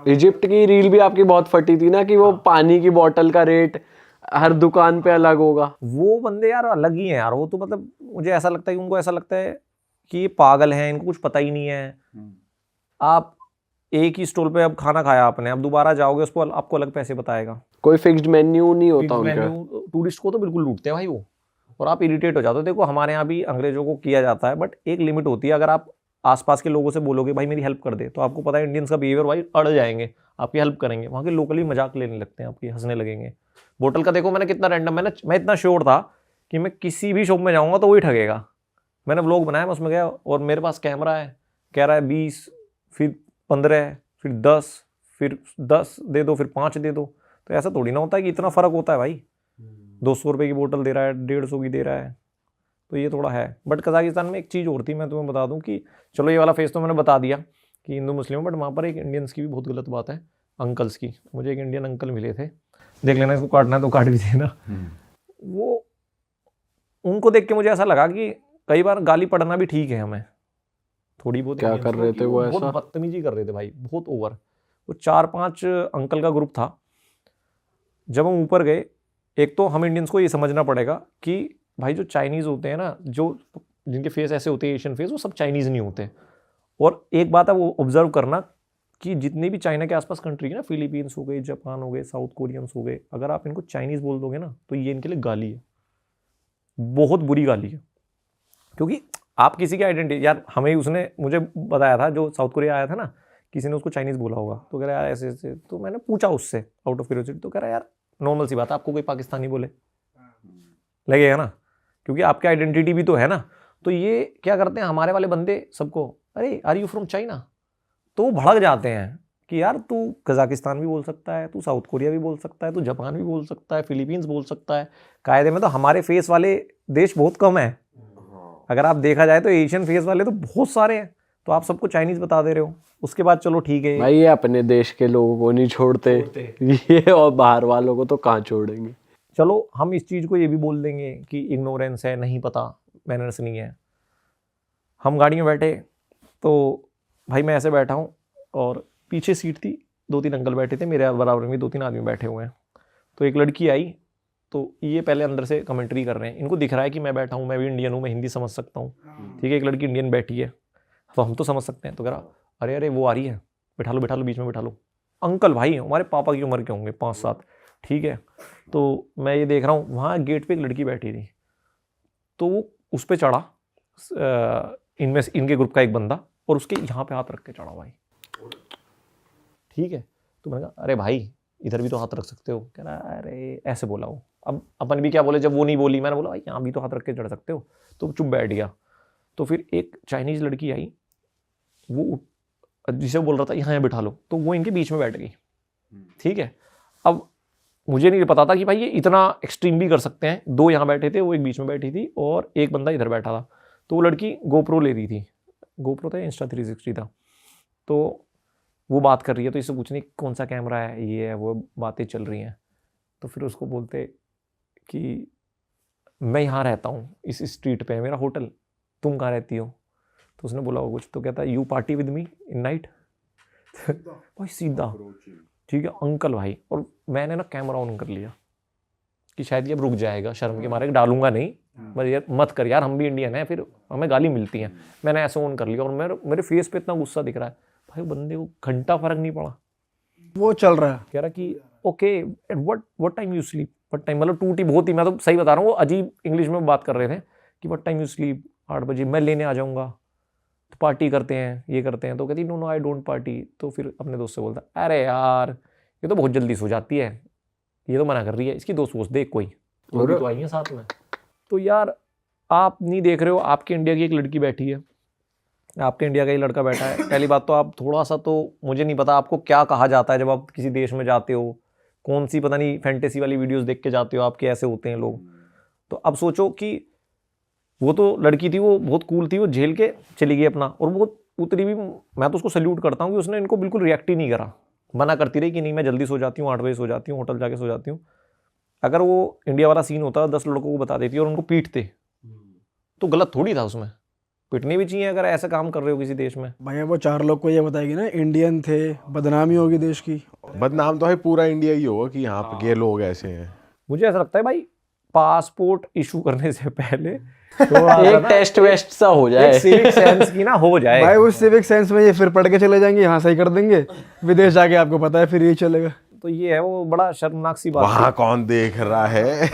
Egypt की reel भी आपकी बहुत फटी थी ना कि वो पानी की बोतल का रेट हर दुकान पे अलग होगा। वो बंदे यार अलग ही हैं यार, वो तो मतलब मुझे ऐसा लगता है कि उनको ऐसा लगता है कि ये पागल हैं, इनको कुछ पता ही नहीं है। आप एक ही स्टॉल पे अब खाना खाया आपने, अब दोबारा जाओगे उसको आपको अलग पैसे बताएगा। कोई फिक्स्ड मेन्यू नहीं होता उनका। मेन्यू टूरिस्ट को तो बिल्कुल लूटते हैं भाई वो, और आप इरिटेट हो जाते हो। देखो हमारे यहाँ भी अंग्रेजों को किया जाता है, बट एक लिमिट होती है। अगर आप आसपास के लोगों से बोलोगे भाई मेरी हेल्प कर दे, तो आपको पता है इंडियंस का बिहेवियर भाई अड़ जाएंगे, आपकी हेल्प करेंगे। वहाँ के लोकली मजाक लेने लगते हैं, आपकी हंसने लगेंगे। बोतल का देखो मैंने कितना रैंडम, मैं इतना श्योर था कि मैं किसी भी शॉप में जाऊँगा तो वही ठगेगा। मैंने व्लॉग बनाया, मैं उसमें गया और मेरे पास कैमरा है, कह रहा है 20, फिर 15, फिर 10, फिर 10 दे दो, फिर 5 दे दो। तो ऐसा थोड़ी ना होता है कि इतना फ़र्क होता है भाई। 200 रुपये की बोतल दे रहा है, 150 की दे रहा है, तो ये थोड़ा है। बट कजाकिस्तान में एक चीज़ और थी, मैं तुम्हें बता दूं कि चलो ये वाला फेस तो मैंने बता दिया कि हिंदू मुस्लिम, बट वहाँ पर एक इंडियंस की भी बहुत गलत बात है, अंकल्स की। मुझे एक इंडियन अंकल मिले थे, देख लेना इसको काटना है तो काट भी देना। वो उनको देख के मुझे ऐसा लगा कि कई बार गाली पढ़ना भी ठीक है हमें, थोड़ी बहुत। क्या कर रहे थे वो ऐसा? बहुत बदतमीजी कर रहे थे भाई, बहुत ओवर। वो 4-5 अंकल का ग्रुप था। जब हम ऊपर गए, एक तो हम इंडियंस को ये समझना पड़ेगा कि भाई जो चाइनीज़ होते हैं ना, जो जिनके फेस ऐसे होते हैं एशियन फेस, वो सब चाइनीज़ नहीं होते। और एक बात है वो ऑब्जर्व करना कि जितनी भी चाइना के आसपास कंट्री है ना, फिलीपींस हो गए, जापान हो गए, साउथ कोरियंस हो गए, अगर आप इनको चाइनीज़ बोल दोगे ना तो ये इनके लिए गाली है, बहुत बुरी गाली है। क्योंकि आप किसी की आइडेंटिटी, यार हमें उसने मुझे बताया था, जो साउथ कोरिया आया था ना, किसी ने उसको चाइनीज़ बोला होगा, तो कह रहा यार ऐसे ऐसे। तो मैंने पूछा उससे आउट ऑफ क्यूरियोसिटी, तो कह रहा यार नॉर्मल सी बात है, आपको कोई पाकिस्तानी बोले लगेगा ना, क्योंकि आपकी आइडेंटिटी भी तो है ना। तो ये क्या करते हैं हमारे वाले बंदे सबको, अरे आर यू फ्रॉम चाइना, तो वो भड़क जाते हैं कि यार तू कजाकिस्तान भी बोल सकता है, तू साउथ कोरिया भी बोल सकता है, तू जापान भी बोल सकता है, फिलीपींस बोल सकता है। कायदे में तो हमारे फेस वाले देश बहुत कम है, अगर आप देखा जाए तो एशियन फेस वाले तो बहुत सारे हैं, तो आप सबको चाइनीज़ बता दे रहे हो। उसके बाद चलो ठीक है भाई, ये अपने देश के लोगों को नहीं छोड़ते ये, और बाहर वालों को तो कहाँ छोड़ेंगे। चलो हम इस चीज़ को ये भी बोल देंगे कि इग्नोरेंस है, नहीं पता, मैनर्स नहीं है। हम गाड़ी में बैठे तो भाई मैं ऐसे बैठा हूँ और पीछे सीट थी, 2-3 अंकल बैठे थे, मेरे बराबर में 2-3 आदमी बैठे हुए हैं। तो एक लड़की आई, तो ये पहले अंदर से कमेंट्री कर रहे हैं, इनको दिख रहा है कि मैं बैठा हूँ, मैं भी इंडियन हूँ, मैं हिंदी समझ सकता हूँ, ठीक है। एक लड़की इंडियन बैठी है तो हम तो समझ सकते हैं। तो कह रहा अरे अरे वो आ रही है, बैठा लो बैठा लो, बीच में बैठा लो। अंकल भाई हमारे पापा की उम्र के होंगे, 5-7, ठीक है। तो मैं ये देख रहा हूँ, वहाँ गेट पे एक लड़की बैठी थी, तो वो उस पर चढ़ा, इनमें से इनके ग्रुप का एक बंदा, और उसके यहाँ पे हाथ रख के चढ़ा भाई, ठीक है। तो मैंने कहा अरे भाई इधर भी तो हाथ रख सकते हो। कह रहा अरे ऐसे बोला वो। अब अपन भी क्या बोले, जब वो नहीं बोली, मैंने बोला भाई यहाँ भी तो हाथ रख के चढ़ सकते हो, तो चुप बैठ गया। तो फिर एक चाइनीज़ लड़की आई, वो जिसे बोल रहा था यहाँ बैठा लो, तो वो इनके बीच में बैठ गई, ठीक है। अब मुझे नहीं पता था कि भाई ये इतना एक्सट्रीम भी कर सकते हैं। 2 यहाँ बैठे थे, वो एक बीच में बैठी थी और एक बंदा इधर बैठा था। तो वो लड़की गोप्रो ले रही थी, गोप्रो था, Insta360 था। तो वो बात कर रही है, तो इससे पूछने कौन सा कैमरा है, ये है वो, बातें चल रही हैं। तो फिर उसको बोलते कि मैं यहाँ रहता हूँ इस स्ट्रीट पे है मेरा होटल, तुम कहाँ रहती हो। तो उसने बोला वो कुछ, तो कहता है you party with me in night भाई सीधा, ठीक है अंकल भाई। और मैंने ना कैमरा ऑन कर लिया कि शायद ये अब रुक जाएगा, शर्म के मारे डालूंगा नहीं, बस यार मत कर यार, हम भी इंडियन हैं, फिर हमें गाली मिलती है। मैंने ऐसे ऑन कर लिया और मेरे फेस पे इतना गुस्सा दिख रहा है भाई, बंदे को घंटा फर्क नहीं पड़ा, वो चल रहा है। कह रहा कि okay at what time you sleep, what time, मतलब टूटी बहुत ही, मैं तो सही बता रहा हूँ, वो अजीब इंग्लिश में बात कर रहे थे कि व्हाट टाइम यू स्लीप, 8 बजे मैं लेने आ जाऊँगा, तो पार्टी करते हैं, ये करते हैं। तो कहती no no I don't party. तो फिर अपने दोस्त से बोलता अरे यार ये तो बहुत जल्दी सो जाती है, ये तो मना कर रही है, इसकी दोस्त वोस्त देख कोई, वो भी तो आई है साथ में। तो यार आप नहीं देख रहे हो, आपके इंडिया की एक लड़की बैठी है, आपके इंडिया का ही लड़का बैठा है। पहली बात तो आप थोड़ा सा, तो मुझे नहीं पता आपको क्या कहा जाता है जब आप किसी देश में जाते हो, कौन सी पता नहीं फैंटेसी वाली वीडियोस देख के जाते हो, आपके ऐसे होते हैं लोग। तो अब सोचो कि वो तो लड़की थी, वो बहुत कूल थी, वो झेल के चली गई अपना, और वो उतरी भी, मैं तो उसको सल्यूट करता हूँ कि उसने इनको बिल्कुल रिएक्ट ही नहीं करा, मना करती रही कि नहीं मैं जल्दी सो जाती हूँ, 8 बजे सो जाती हूँ, होटल जाके सो जाती हूँ। अगर वो इंडिया वाला सीन होता 10 लड़कों को बता देती और उनको पीटते, तो गलत थोड़ी था उसमें, पिटनी भी चाहिए अगर ऐसे काम कर रहे हो किसी देश में। भैया वो 4 लोग को ये बताएगी ना इंडियन थे, बदनामी होगी देश की। बदनाम तो है पूरा इंडिया ही होगा कि यहाँ पे ये लोग ऐसे हैं। मुझे ऐसा लगता है भाई पासपोर्ट इशू करने से पहले एक टेस्ट वेस्ट सा हो जाए, सिविक सेंस की ना हो जाए। भाई उस सिविक सेंस में ये फिर पढ़ के चले जाएंगे, यहाँ सही कर देंगे, विदेश जाके आपको पता है फिर ये चलेगा। तो ये है वो बड़ा शर्मनाक सी बात। वहाँ कौन देख रहा है?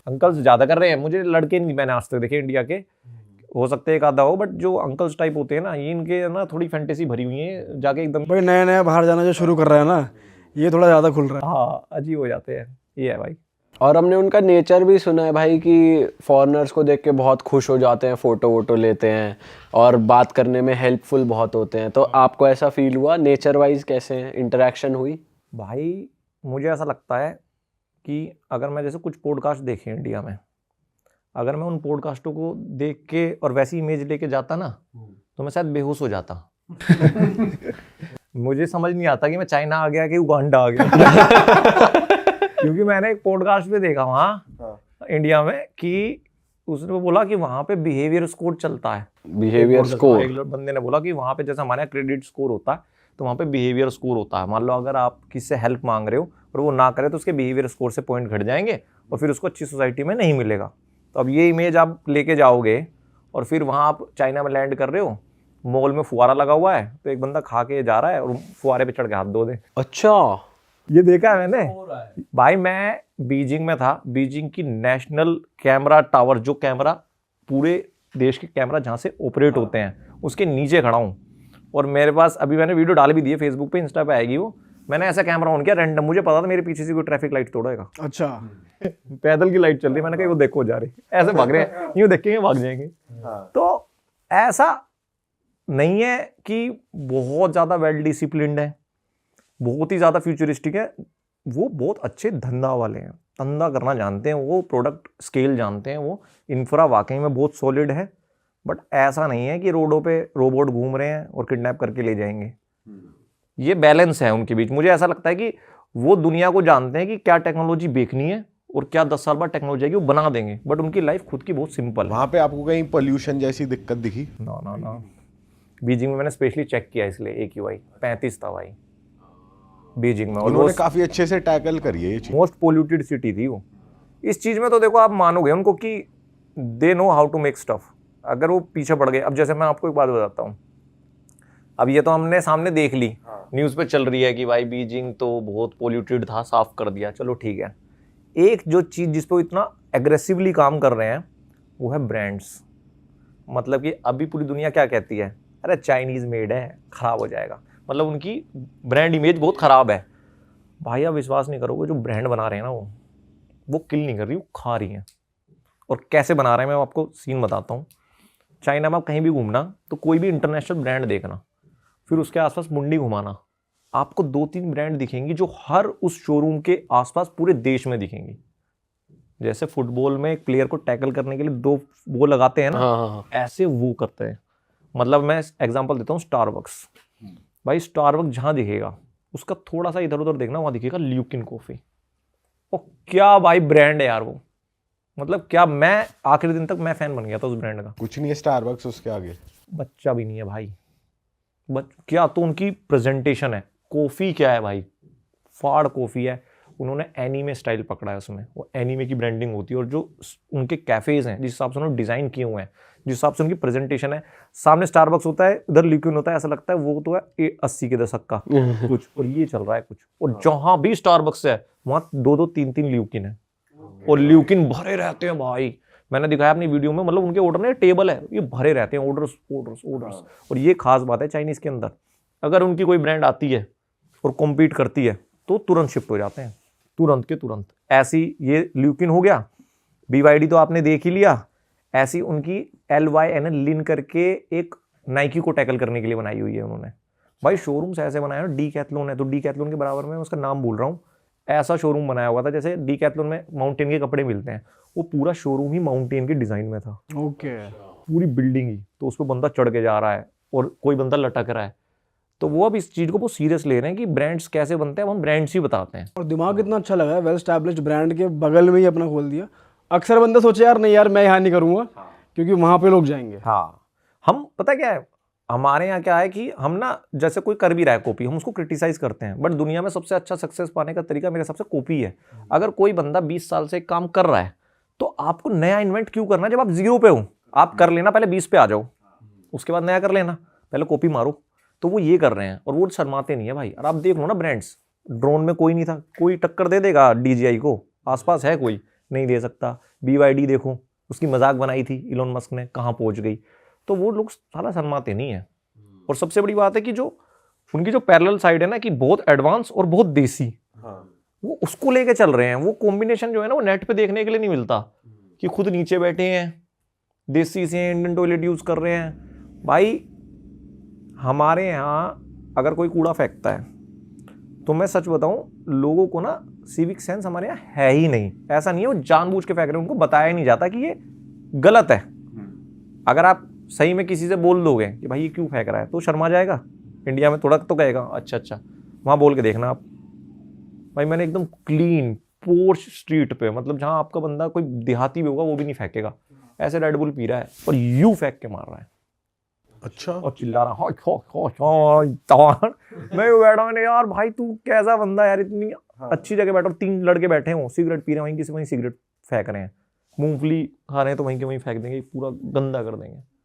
अंकल्स ज्यादा कर रहे हैं, मुझे लड़के नहीं मैंने आज तक देखे इंडिया के, हो सकते है एक आधा हो, बट जो अंकल्स टाइप होते हैं ना ये इनके ना थोड़ी फैंटेसी भरी हुई है, जाके एकदम भाई नया नया बाहर जाना जो शुरू कर रहा है ना, ये थोड़ा ज्यादा खुल रहा है। हाँ अजीब हो जाते हैं, ये है भाई। और हमने उनका नेचर भी सुना है भाई कि फॉरेनर्स को देख के बहुत खुश हो जाते हैं, फोटो वोटो लेते हैं और बात करने में हेल्पफुल बहुत होते हैं। तो आपको ऐसा फील हुआ? नेचर वाइज कैसे इंटरेक्शन हुई? भाई मुझे ऐसा लगता है कि अगर मैं जैसे कुछ पॉडकास्ट देखे इंडिया में, अगर मैं उन पॉडकास्टों को देख के और वैसी इमेज लेके जाता ना तो मैं शायद बेहोश हो जाता। मुझे समझ नहीं आता कि मैं चाइना आ गया कि उगांडा आ गया। क्योंकि मैंने एक पॉडकास्ट पे देखा वहाँ इंडिया में कि उसने बोला कि वहाँ पे बिहेवियर स्कोर चलता है। Behaviour score? एक बंदे ने बोला कि वहाँ पे जैसे हमारे यहाँ क्रेडिट स्कोर होता है तो वहाँ पे बिहेवियर स्कोर होता है। मान लो अगर आप किसी से हेल्प मांग रहे हो और वो ना करे तो उसके बिहेवियर स्कोर से पॉइंट घट जाएंगे और फिर उसको अच्छी सोसाइटी में नहीं मिलेगा। तो अब ये इमेज आप लेके जाओगे और फिर वहाँ आप चाइना में लैंड कर रहे हो, मॉल में फुहारा लगा हुआ है तो एक बंदा खा के जा रहा है और फुहारे पे चढ़ के हाथ धो दे। अच्छा, ये देखा है मैंने भाई। मैं बीजिंग में था, बीजिंग की नेशनल कैमरा टावर, जो कैमरा पूरे देश के कैमरा जहाँ से ऑपरेट होते हैं उसके नीचे खड़ा हूँ। और मेरे पास अभी मैंने वीडियो डाल भी दी है फेसबुक पे, इंस्टा पे आएगी वो। मैंने ऐसा कैमरा ऑन किया रैंडम, मुझे पता था मेरे पीछे से कोई ट्रैफिक लाइट तोड़ेगा। अच्छा, पैदल की लाइट चल रही, मैंने कहा वो देखो जा रही, ऐसे भाग रहे हैं, यूँ देखेंगे भाग जाएंगे। तो ऐसा नहीं है कि बहुत ज़्यादा वेल डिसिप्लिन्ड है, बहुत ही ज़्यादा फ्यूचरिस्टिक है। वो बहुत अच्छे धंधा वाले हैं, धंधा करना जानते हैं, वो प्रोडक्ट स्केल जानते हैं, वो इंफ्रा वाकई में बहुत सॉलिड है। बट ऐसा नहीं है कि रोडों पे रोबोट घूम रहे हैं और किडनैप करके ले जाएंगे। ये बैलेंस है उनके बीच। मुझे ऐसा लगता है कि वो दुनिया को जानते हैं कि क्या टेक्नोलॉजी बेचनी है और क्या 10 साल बाद टेक्नोलॉजी आएगी वो बना देंगे। बट उनकी लाइफ खुद की बहुत सिंपल है। वहाँ पे आपको कहीं पोल्यूशन जैसी दिक्कत दिखी? ना बीजिंग में मैंने स्पेशली चेक किया इसलिए AQI 35 था भाई बीजिंग में। उन्होंने काफी अच्छे से टैकल करी है ये चीज। मोस्ट पोल्यूटेड सिटी थी वो। इस चीज में तो देखो आप मानोगे उनको कि they know how to make stuff. अगर वो पीछे पड़ गए, अब जैसे मैं आपको एक बात बताता हूँ, अब ये तो हमने सामने देख ली, न्यूज़ पे चल रही है कि भाई बीजिंग तो बहुत पोल्यूटेड था, साफ कर दिया, चलो ठीक है। एक जो चीज़ जिस पर इतना एग्रेसिवली काम कर रहे हैं वो है ब्रांड्स। मतलब कि अभी पूरी दुनिया क्या कहती है, अरे चाइनीज़ मेड है, ख़राब हो जाएगा। मतलब उनकी ब्रांड इमेज बहुत ख़राब है। भाई आप विश्वास नहीं करोगे, जो ब्रांड बना रहे हैं ना वो किल नहीं कर रही, वो खा रही हैं। और कैसे बना रहे हैं मैं आपको सीन बताता हूँ। चाइना में आप कहीं भी घूमना तो कोई भी इंटरनेशनल ब्रांड देखना, फिर उसके आसपास मुंडी घुमाना, आपको 2-3 ब्रांड दिखेंगी जो हर उस शोरूम के आसपास पूरे देश में दिखेंगी। जैसे फुटबॉल में एक प्लेयर को टैकल करने के लिए 2 वो लगाते हैं ना, ऐसे वो करते हैं। मतलब मैं एग्जांपल देता हूँ, स्टारबक्स। भाई स्टारबक्स जहाँ दिखेगा उसका थोड़ा सा इधर उधर देखना, वहाँ दिखेगा ल्यूकिन कॉफ़ी। और क्या भाई ब्रांड है यार वो, मतलब क्या, मैं आखिरी दिन तक मैं फैन बन गया था उस ब्रांड का। कुछ नहीं है स्टारबक्स उसके आगे, बच्चा भी नहीं है भाई। क्या तो उनकी प्रेजेंटेशन है। कॉफ़ी क्या है भाई, फाड़ कॉफ़ी है। उन्होंने एनीमे स्टाइल पकड़ा है उसमें, वो एनीमे की ब्रांडिंग होती है। और जो उनके कैफ़ेज़ हैं जिस हिसाब से उन्होंने डिज़ाइन किए हुए हैं, जिस हिसाब से उनकी प्रेजेंटेशन है, सामने स्टारबक्स होता है, उधर ल्यूकिन होता है, ऐसा लगता है वो तो है 80 के दशक का कुछ, और ये चल रहा है कुछ। और जहाँ भी स्टारबक्स है वहाँ 2-2, 3-3 ल्यूकिन है, और ल्यूकिन भरे रहते हैं भाई। मैंने दिखाया अपनी वीडियो में, मतलब उनके ऑर्डर में टेबल है, ये भरे रहते हैं, ऑर्डर्स। और ये खास बात है चाइनीज़ के अंदर, अगर उनकी कोई ब्रांड आती है और कॉम्पीट करती है तो तुरंत शिफ्ट हो जाते हैं, तुरंत के तुरंत। ऐसी ये ल्यूकिन हो गया, BYD तो आपने देख ही लिया। ऐसी उनकी LYN लिन करके एक नाइकी को टैकल करने के लिए बनाई हुई है उन्होंने। भाई शोरूम्स ऐसे बनाए हैं, डीकैथलॉन है तो डीकैथलॉन के बराबर में, उसका नाम भूल रहा हूँ, ऐसा शोरूम बनाया हुआ था जैसे डीकैथलॉन में माउंटेन के कपड़े मिलते हैं, वो पूरा शोरूम ही माउंटेन के डिज़ाइन में था। ओके, पूरी बिल्डिंग ही, तो उस पर बंदा चढ़ के जा रहा है और कोई बंदा लटक रहा है। तो वो अब इस चीज़ को बहुत सीरियस ले रहे हैं कि ब्रांड्स कैसे बनते हैं, हम ब्रांड्स ही बताते हैं। और दिमाग कितना अच्छा लगा है, वेल एस्टैब्लिश्ड ब्रांड के बगल में ही अपना खोल दिया। अक्सर बंदा सोचे यार नहीं यार मैं यहाँ नहीं करूँगा क्योंकि वहाँ पे लोग जाएंगे। हाँ, हम पता क्या है, हमारे यहाँ क्या है कि हम ना जैसे कोई कर भी रहा है कॉपी, हम उसको क्रिटिसाइज करते हैं, बट दुनिया में सबसे अच्छा सक्सेस पाने का तरीका मेरे हिसाब से कॉपी है। अगर कोई बंदा 20 साल से काम कर रहा है तो आपको नया इन्वेंट क्यों करना है? जब आप 0 पे हो आप कर लेना, पहले 20 पे आ जाओ, उसके बाद नया कर लेना, पहले कॉपी मारो। तो वो ये कर रहे हैं और वो शर्माते नहीं है भाई। और आप देख लो ना ब्रांड्स, ड्रोन में कोई नहीं था, कोई टक्कर दे देगा DJI को? आसपास है कोई? नहीं दे सकता। BYD देखो, उसकी मजाक बनाई थी इलोन मस्क ने, कहाँ पहुंच गई। तो वो लोग साला शर्माते नहीं है। और सबसे बड़ी बात है कि जो उनकी जो पैरेलल साइड है ना, कि बहुत एडवांस और बहुत देसी, वो उसको लेके चल रहे हैं। वो कॉम्बिनेशन जो है ना, वो नेट पे देखने के लिए नहीं मिलता कि खुद नीचे बैठे हैं, देसी से इंडियन टॉयलेट यूज कर रहे हैं। भाई हमारे यहाँ अगर कोई कूड़ा फेंकता है तो मैं सच बताऊं, लोगों को ना सिविक सेंस हमारे यहाँ है ही नहीं। ऐसा नहीं है वो जानबूझ के फेंक रहे हैं, उनको बताया नहीं जाता कि ये गलत है। अगर आप सही में किसी से बोल दोगे कि भाई ये क्यों फेंक रहा है, तो शर्मा जाएगा। इंडिया में थोड़ा तो कहेगा अच्छा अच्छा, वहाँ बोल के देखना आप। भाई मैंने एकदम क्लीन पोर्च स्ट्रीट पे, मतलब जहाँ आपका बंदा कोई देहाती भी होगा वो भी नहीं फेंकेगा, ऐसे रेड बुल पी रहा है और यूं फेंक के मार रहा है अच्छा। और चिल्ला रहा मैं बैठा, मैंने यार भाई तू कैसा बंदा यार, इतनी अच्छी जगह बैठा, 3 लड़के बैठे हो सिगरेट पी रहे हैं, वहीं किसी वहीं सिगरेट फेंक रहे हैं, मूंगफली खा रहे हैं तो वहीं के वहीं फेंक देंगे, पूरा गंदा कर देंगे।